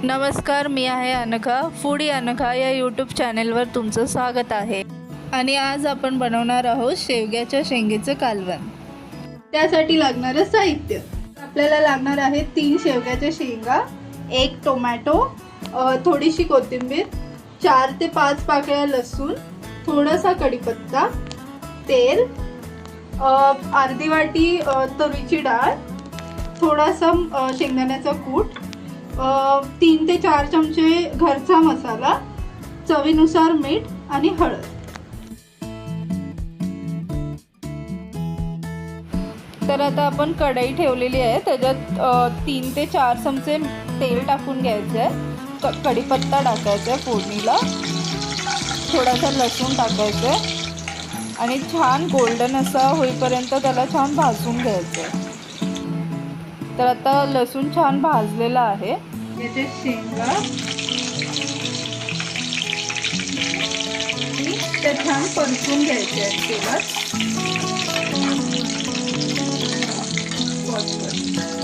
नमस्कार, मी आहे अनघा. फूडी अनघा या यूट्यूब चॅनलवर तुमचं स्वागत आहे. आणि आज आपण बनवणार आहोत शेवग्याच्या शेंगेचं कालवण. त्यासाठी लागणारं साहित्य आपल्याला लागणार आहे 3 शेवग्याच्या शेंगा, 1 टोमॅटो, थोडीशी कोथिंबीर, 4 ते 5 पाकळ्या लसूण, थोडासा कढीपत्ता, तेल, अर्धी वाटी तुरीची डाळ, थोडासा शेंगदाण्याचा कूट, 3 ते 4 चमचे घरचा मसाला, चवीनुसार मीठ आणि हळद. तर आता आपण कढई ठेवलेली आहे, त्याच्यात 3 ते 4 चमचे तेल टाकून घ्यायचं आहे. कढीपत्ता टाकायचा आहे फोडणीला, थोडासा लसूण टाकायचं आहे आणि छान गोल्डन असा होईपर्यंत त्याला छान भाजून घ्यायचं आहे. तर आता लसूण छान भाजलेला आहे. याचे शेंगा ते छान परतून घ्यायचे आहेत तेलात.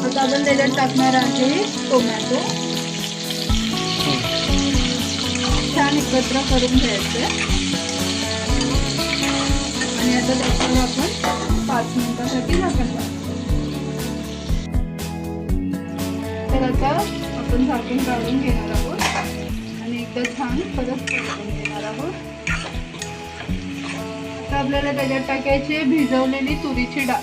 आता आपण त्याच्यात टाकणार आहे टोमॅटो, छान एकत्र करून घ्यायचे आणि आता त्याच्यावर आपण 5 मिनिटांसाठी झाकण टाकतो. तर आता आपण झाकण काढून घेणार आहोत आणि एकदा छान परत परतून घेणार आहोत. आता आपल्याला त्याच्यात टाकायची भिजवलेली तुरीची डाळ,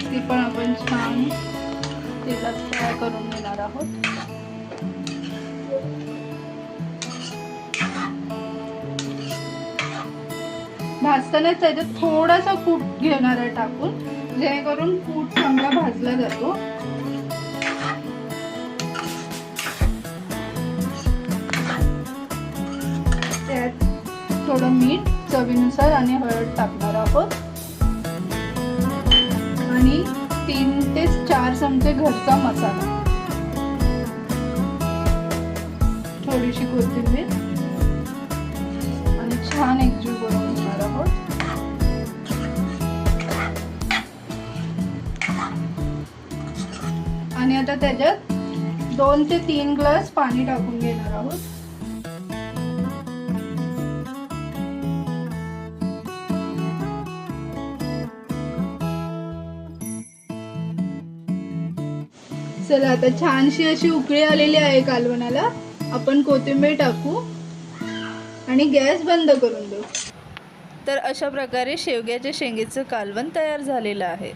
ती पण आपण छान तेलात फ्राय करून घेणार आहोत. भाजताना त्याच्यात थोडासा कूट घेणार आहे टाकून, जेणेकरून कूट चांगला भाजला जातो. त्यात थोडं मीठ चवीनुसार आणि हळद टाकणार आहोत आणि 3 ते 4 चमचे घरचा मसाला, थोडीशी कोथिंबीर आणि छान एकजीव करून घेणार आहोत. आणि आता त्याच्यात 2 ते 3 ग्लास पाणी टाकून घेणार आहोत. चला, आता छानशी अशी उकळी आलेली आहे कालवणाला. आपण कोथिंबीर टाकू आणि गॅस बंद करून देऊ. तर अशा प्रकारे शेवग्याच्या शेंगेचं कालवण तयार झालेलं आहे.